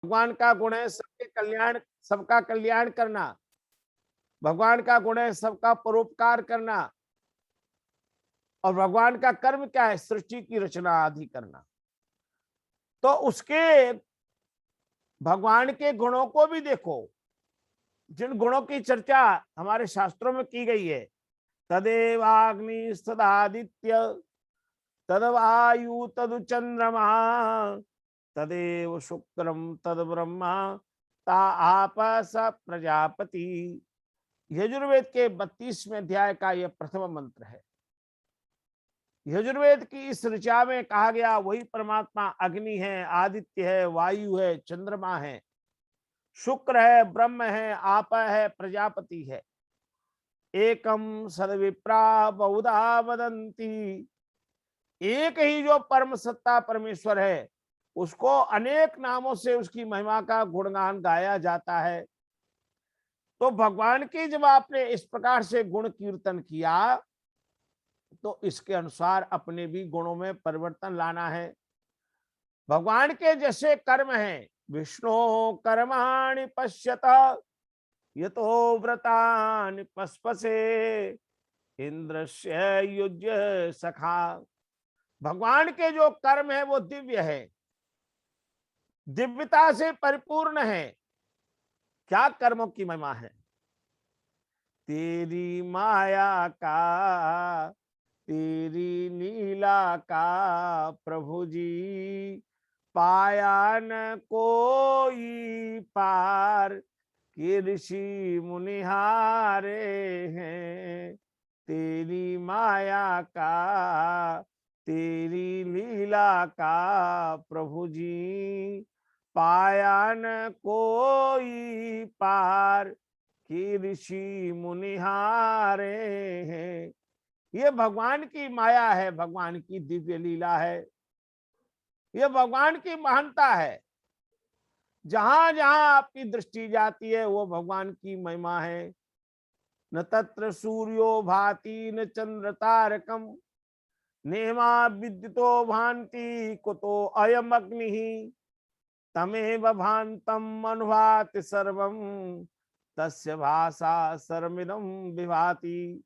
भगवान का गुण है सबका कल्याण करना। भगवान का गुण है सबका परोपकार करना। और भगवान का कर्म क्या है? सृष्टि की रचना आदि करना। तो उसके भगवान के गुणों को भी देखो, जिन गुणों की चर्चा हमारे शास्त्रों में की गई है, तदेवाग्नि तदादित्य तदवायु तदु चंद्रमा तदेव शुक्रम तद ब्रह्मा ता आप स प्रजापति। यजुर्वेद के 32वें अध्याय का यह प्रथम मंत्र है। यजुर्वेद की इस ऋचा में कहा गया वही परमात्मा अग्नि है, आदित्य है, वायु है, चंद्रमा है, शुक्र है, ब्रह्म है, आप है, प्रजापति है। एकम सदविप्रा बहुधा वदंती। एक ही जो परम सत्ता परमेश्वर है, उसको अनेक नामों से उसकी महिमा का गुणगान गाया जाता है। तो भगवान की जब आपने इस प्रकार से गुण कीर्तन किया, तो इसके अनुसार अपने भी गुणों में परिवर्तन लाना है। भगवान के जैसे कर्म हैं, विष्णु कर्माणि पश्यत यतो व्रतानि पस्पसे इंद्रस्य युज्य सखा। भगवान के जो कर्म है वो दिव्य है, दिव्यता से परिपूर्ण है। क्या कर्मों की महिमा है? तेरी माया का, तेरी लीला का प्रभु जी पाया न कोई पार, कि ऋषि मुनिहारे हैं। तेरी माया का, तेरी लीला का प्रभु जी पाया न कोई पार, कि ऋषि मुनिहारे हैं। ये भगवान की माया है, भगवान की दिव्य लीला है, ये भगवान की महानता है। जहां जहां आपकी दृष्टि जाती है वो भगवान की महिमा है। न तत्र सूर्यो भाति न चंद्र तारकम नेमा विद्युतो भांति कुतो अयम अग्नि तमेव भांतम अनुभाति सर्वम तस्य भाषा सर्वमिदं विभाति।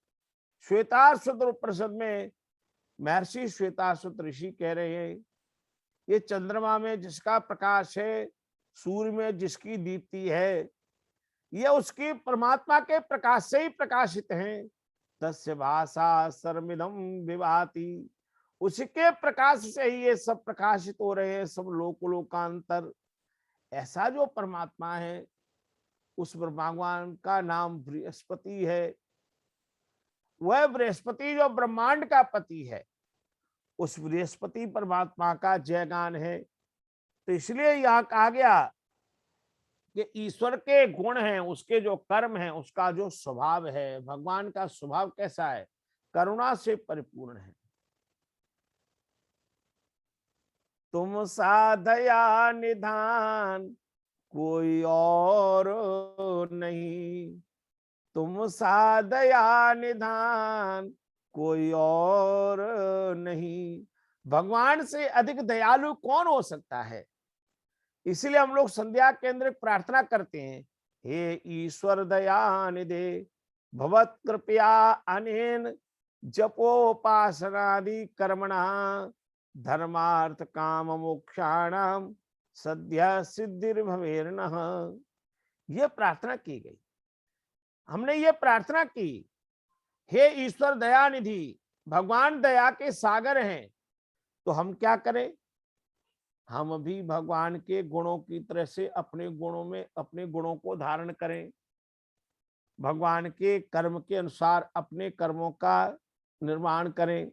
श्वेताश्वत उपनिषद में महर्षि श्वेताश्वत ऋषि कह रहे हैं, ये चंद्रमा में जिसका प्रकाश है, सूर्य में जिसकी दीप्ति है, ये उसकी परमात्मा के प्रकाश से ही प्रकाशित हैं। तस्य भाषा सर्वमिदं विभाति। उसके प्रकाश से ही ये सब प्रकाशित हो रहे हैं, सब लोक लोकांतर। ऐसा जो परमात्मा है, उस भगवान का नाम बृहस्पति है। वह बृहस्पति जो ब्रह्मांड का पति है, उस बृहस्पति परमात्मा का जयगान है। तो इसलिए यहां कहा गया कि ईश्वर के गुण हैं, उसके जो कर्म हैं, उसका जो स्वभाव है, भगवान का स्वभाव कैसा है? करुणा से परिपूर्ण है। तुम सा दया निधान कोई और नहीं, तुम सा दया निधान कोई और नहीं। भगवान से अधिक दयालु कौन हो सकता है? इसलिए हम लोग संध्या केंद्र प्रार्थना करते हैं, हे ईश्वर दया निधे भवत कृपया अनेन जपोपासनादि कर्मणा धर्मार्थ काम मोक्षाणाम सद्य सिद्धिर्भवेर्नः। ये प्रार्थना की गई। हमने ये प्रार्थना की, हे ईश्वर दया निधि, भगवान दया के सागर हैं। तो हम क्या करें? हम भी भगवान के गुणों की तरह से अपने गुणों में अपने गुणों को धारण करें। भगवान के कर्म के अनुसार अपने कर्मों का निर्माण करें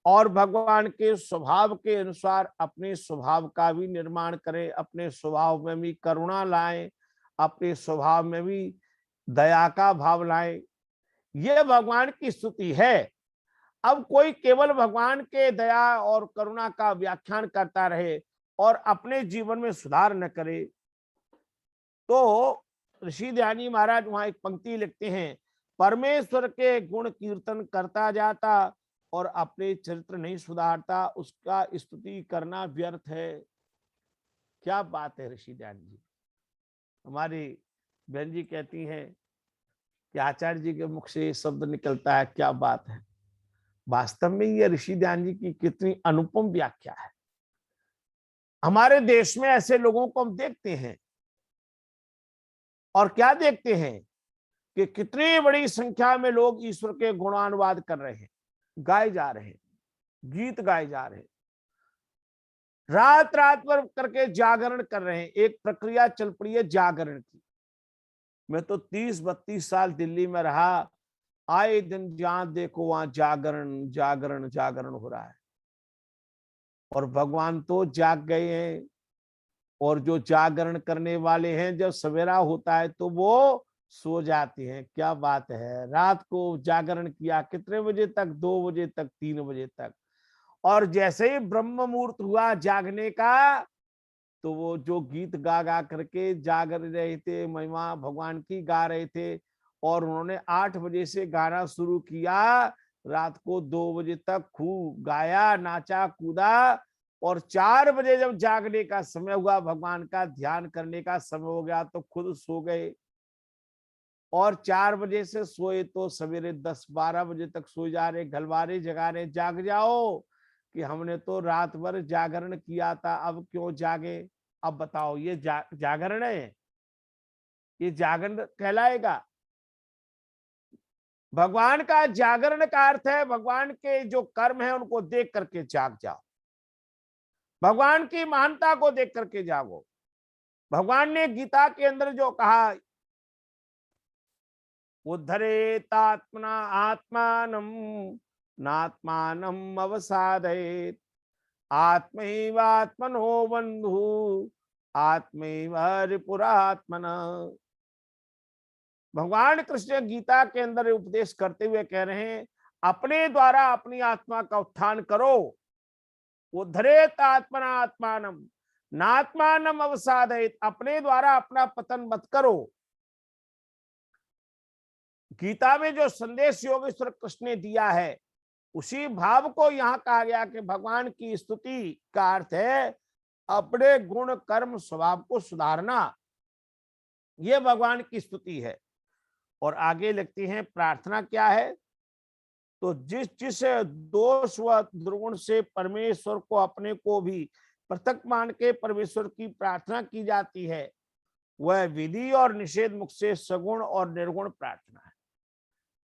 और भगवान के स्वभाव के अनुसार अपने स्वभाव का भी निर्माण करें। अपने स्वभाव में भी करुणा लाएं, अपने स्वभाव में भी दया का भाव लाएं। यह भगवान की स्तुति है। अब कोई केवल भगवान के दया और करुणा का व्याख्यान करता रहे और अपने जीवन में सुधार न करे, तो ऋषि ध्यानी महाराज वहां एक पंक्ति लिखते हैं, परमेश्वर के गुण कीर्तन करता जाता और अपने चरित्र नहीं सुधारता, उसका स्तुति करना व्यर्थ है। क्या बात है ऋषि ध्यान जी। हमारी बहन जी कहती हैं कि आचार्य जी के मुख से ये शब्द निकलता है, क्या बात है। वास्तव में ये ऋषि ध्यान जी की कितनी अनुपम व्याख्या है। हमारे देश में ऐसे लोगों को हम देखते हैं, और क्या देखते हैं कि कितनी बड़ी संख्या में लोग ईश्वर के गुणानुवाद कर रहे हैं, गाए जा रहे हैं, गीत गाए जा रहे हैं, रात रात भर करके जागरण कर रहे हैं। एक प्रक्रिया चल पड़ी है जागरण की। मैं तो 30-32 साल दिल्ली में रहा, आए दिन जहां देखो वहां जागरण जागरण जागरण हो रहा है। और भगवान तो जाग गए हैं, और जो जागरण करने वाले हैं जब सवेरा होता है तो वो सो जाते हैं। क्या बात है, रात को जागरण किया, कितने बजे तक, 2 बजे तक, 3 बजे तक। और जैसे ही ब्रह्म मुहूर्त हुआ जागने का, तो वो जो गीत गा गा करके जाग रहे थे, महिमा भगवान की गा रहे थे। और उन्होंने 8 बजे से गाना शुरू किया, रात को 2 बजे तक खूब गाया, नाचा कूदा। और 4 बजे जब जागने का समय हुआ, भगवान का ध्यान करने का समय हो गया, तो खुद सो गए। और 4 बजे से सोए तो सवेरे 10-12 बजे तक सो जा रहे, घलवारे जगा रहे, जाग जाओ, कि हमने तो रात भर जागरण किया था, अब क्यों जागे। अब बताओ, ये जागरण है, ये जागरण कहलाएगा। भगवान का जागरण का अर्थ है भगवान के जो कर्म है उनको देख करके जाग जाओ, भगवान की महानता को देख करके जागो। भगवान ने गीता के अंदर जो कहा, उद्धरेतात्मना आत्मानं नात्मानं अवसादयेत्, आत्मैवात्मनो बंधु आत्मैव रिपुरात्मना। भगवान कृष्ण गीता के अंदर उपदेश करते हुए कह रहे हैं, अपने द्वारा अपनी आत्मा का उत्थान करो। उद्धरेत आत्मना आत्मानम नात्मानम अवसादयेत्, अपने द्वारा अपना पतन मत करो। गीता में जो संदेश योगेश्वर कृष्ण ने दिया है, उसी भाव को यहाँ कहा गया कि भगवान की स्तुति का अर्थ है अपने गुण कर्म स्वभाव को सुधारना। यह भगवान की स्तुति है। और आगे लिखती हैं प्रार्थना क्या है, तो जिस जिस दोष व दुर्गुण से परमेश्वर को अपने को भी पृथक मान के परमेश्वर की प्रार्थना की जाती है, वह विधि और निषेध मुख से सगुण और निर्गुण प्रार्थना है।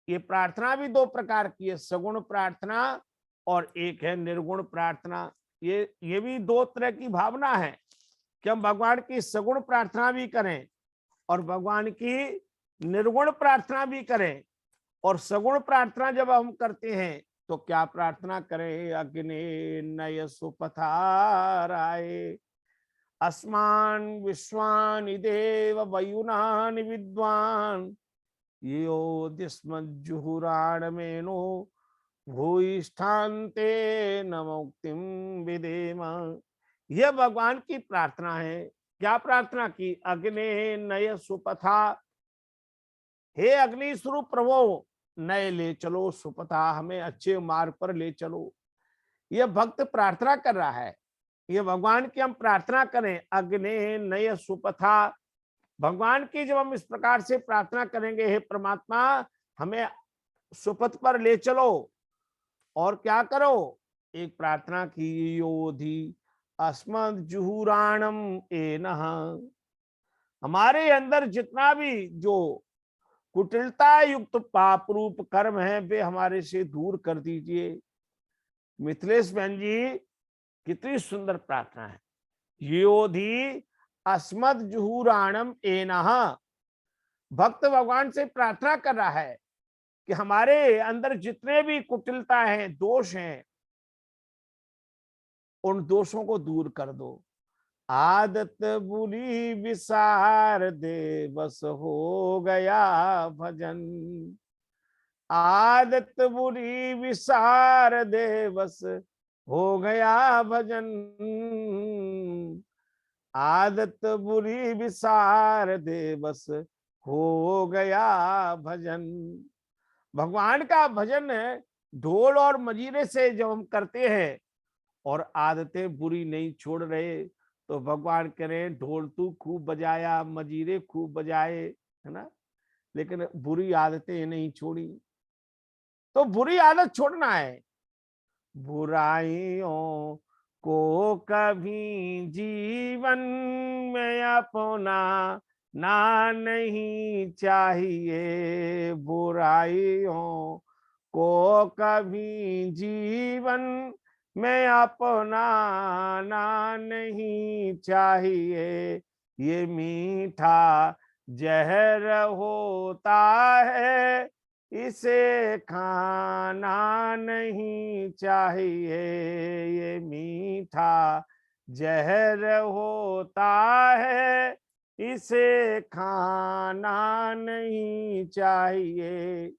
ये प्रार्थना भी 2 प्रकार की है, सगुण प्रार्थना और एक है निर्गुण प्रार्थना। ये भी 2 तरह की भावना है कि हम भगवान की सगुण प्रार्थना भी करें और भगवान की निर्गुण प्रार्थना भी करें। और सगुण प्रार्थना जब हम करते हैं तो क्या प्रार्थना करें, अग्नि नय सुपथाराय अस्मान विश्वान देव वयुनान विद्वान योदिस्मज्जुहुराण मेनो भूयिष्ठान्ते न मुक्तिम विदेम। यह भगवान की प्रार्थना है। क्या प्रार्थना की, अग्नि नय सुपथा, हे अग्नि स्वरूप प्रभु नए ले चलो, सुपथा हमें अच्छे मार्ग पर ले चलो। यह भक्त प्रार्थना कर रहा है, ये भगवान की हम प्रार्थना करें, अग्नि नय सुपथा। भगवान की जब हम इस प्रकार से प्रार्थना करेंगे, हे परमात्मा हमें सुपथ पर ले चलो। और क्या करो, एक प्रार्थना की, योधि अस्मद जुहुराणम एनह, हमारे अंदर जितना भी जो कुटिलता युक्त पाप रूप कर्म है वे हमारे से दूर कर दीजिए। मिथिलेश बहन जी, कितनी सुंदर प्रार्थना है। योधि अस्मद जुहुराणम एनह, भक्त भगवान से प्रार्थना कर रहा है कि हमारे अंदर जितने भी कुटिलता है, दोष हैं, उन दोषों को दूर कर दो। आदत बुरी विसार दे, बस हो गया भजन। आदत बुरी विसार दे, बस हो गया भजन। आदत बुरी विसार दे, बस हो गया भजन। भगवान का भजन ढोल और मजीरे से जब हम करते हैं और आदतें बुरी नहीं छोड़ रहे, तो भगवान कह रहे हैं ढोल तू खूब बजाया, मजीरे खूब बजाए, है ना, लेकिन बुरी आदतें नहीं छोड़ी। तो बुरी आदत छोड़ना है। बुराइयों को कभी जीवन में अपना ना नहीं चाहिए, बुराइयों को कभी जीवन में अपनाना नहीं चाहिए। ये मीठा जहर होता है, इसे खाना नहीं चाहिए। ये मीठा जहर होता है, इसे खाना नहीं चाहिए।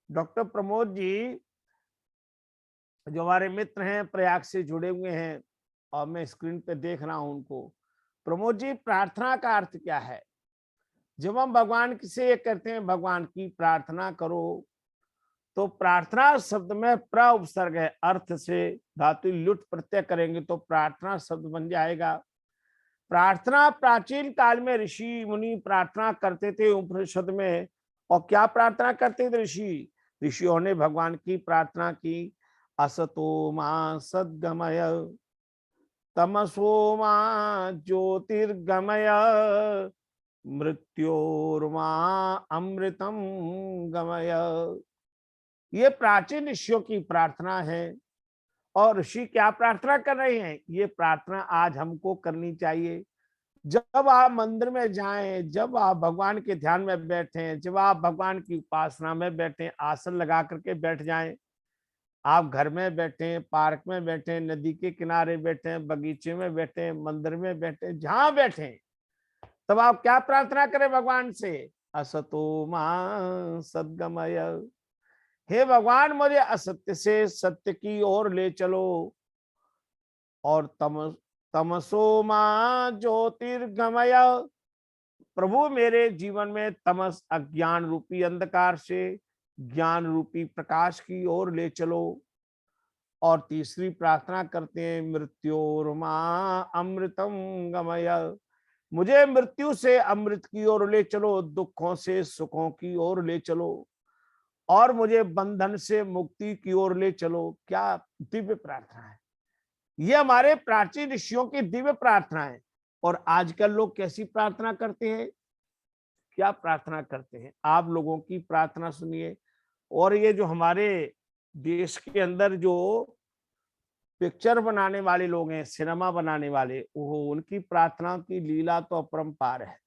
डॉक्टर प्रमोद जी जो हमारे मित्र हैं, प्रयाग से जुड़े हुए हैं, और मैं स्क्रीन पे देख रहा हूं उनको। प्रमोद जी, प्रार्थना का अर्थ क्या है? जब हम भगवान से ये कहते हैं भगवान की प्रार्थना करो, तो प्रार्थना शब्द में प्र उपसर्ग है, अर्थ से धातु लुट प्रत्यय करेंगे तो प्रार्थना शब्द बन जाएगा। प्रार्थना प्राचीन काल में ऋषि मुनि प्रार्थना करते थे उपनिषद में। और क्या प्रार्थना करते थे ऋषि? ऋषियों ने भगवान की प्रार्थना की, असतो मा सद्गमय, तमसो मा ज्योतिर्गमय, मृत्योर्मा अमृतम गमय। ये प्राचीन ऋषियों की प्रार्थना है। और ऋषि क्या प्रार्थना कर रहे हैं? ये प्रार्थना आज हमको करनी चाहिए। जब आप मंदिर में जाएं, जब आप भगवान के ध्यान में बैठें, जब आप भगवान की उपासना में बैठें, आसन लगा करके बैठ जाएं, आप घर में बैठे, पार्क में बैठे, नदी के किनारे बैठे, बगीचे में बैठे, मंदिर में बैठे, जहां बैठे, तब आप क्या प्रार्थना करें भगवान से? असतो मां सद्गमय, हे भगवान मुझे असत्य से सत्य की ओर ले चलो। और तमसो मां ज्योतिर्गमय, प्रभु मेरे जीवन में तमस अज्ञान रूपी अंधकार से ज्ञान रूपी प्रकाश की ओर ले चलो। और तीसरी प्रार्थना करते हैं, मृत्योर्मा अमृतम गमय, मुझे मृत्यु से अमृत की ओर ले चलो, दुखों से सुखों की ओर ले चलो, और मुझे बंधन से मुक्ति की ओर ले चलो। क्या दिव्य प्रार्थना है! ये हमारे प्राचीन ऋषियों की दिव्य प्रार्थना है। और आजकल लोग कैसी प्रार्थना करते हैं? क्या प्रार्थना करते हैं? आप लोगों की प्रार्थना सुनिए। और ये जो हमारे देश के अंदर जो पिक्चर बनाने वाले लोग हैं, सिनेमा बनाने वाले, वो उनकी प्रार्थना की लीला तो अपरंपार है।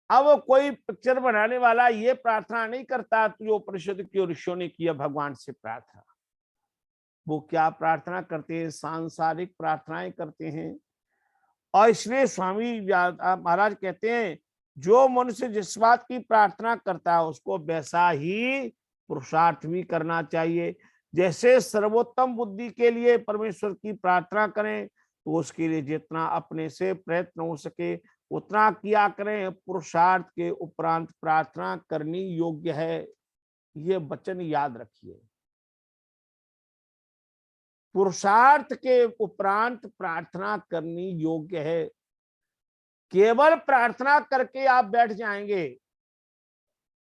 अब कोई पिक्चर बनाने वाला ये प्रार्थना नहीं करता जो उपनिषद की ऋषियों ने किया भगवान से प्रार्थना। वो क्या प्रार्थना करते हैं? सांसारिक प्रार्थनाएं करते हैं। और इसलिए स्वामी महाराज कहते हैं, जो मनुष्य जिस बात की प्रार्थना करता है उसको वैसा ही पुरुषार्थ भी करना चाहिए। जैसे सर्वोत्तम बुद्धि के लिए परमेश्वर की प्रार्थना करें, तो उसके लिए जितना अपने से प्रयत्न हो सके उतना किया करें। पुरुषार्थ के उपरांत प्रार्थना करनी योग्य है। ये वचन याद रखिए। पुरुषार्थ के उपरांत प्रार्थना करनी योग्य है। केवल प्रार्थना करके आप बैठ जाएंगे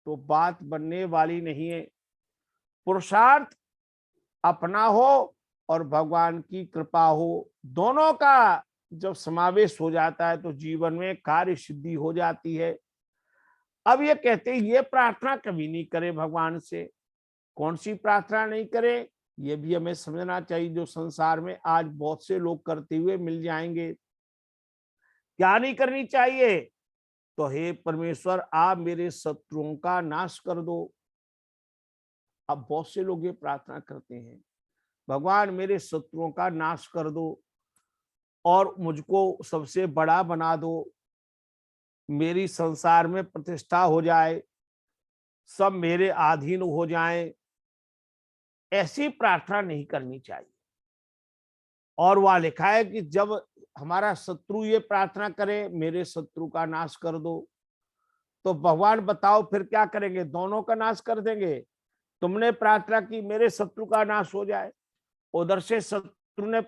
तो बात बनने वाली नहीं है। पुरुषार्थ अपना हो और भगवान की कृपा हो, दोनों का जब समावेश हो जाता है तो जीवन में कार्य सिद्धि हो जाती है। अब ये कहते हैं ये प्रार्थना कभी नहीं करे भगवान से। कौन सी प्रार्थना नहीं करे, ये भी हमें समझना चाहिए, जो संसार में आज बहुत से लोग करते हुए मिल जाएंगे। क्या नहीं करनी चाहिए? तो हे परमेश्वर, आप मेरे शत्रुओं का नाश कर दो। अब बहुत से लोग ये प्रार्थना करते हैं, भगवान मेरे शत्रुओं का नाश कर दो और मुझको सबसे बड़ा बना दो, मेरी संसार में प्रतिष्ठा हो जाए, सब मेरे अधीन हो जाएं। ऐसी प्रार्थना नहीं करनी चाहिए। और वहां लिखा है कि जब हमारा शत्रु ये प्रार्थना करे, मेरे शत्रु का नाश कर दो, तो भगवान बताओ फिर क्या करेंगे? दोनों का नाश कर देंगे। तुमने प्रार्थना की मेरे शत्रु का नाश हो जाए, उधर से शत्रु ने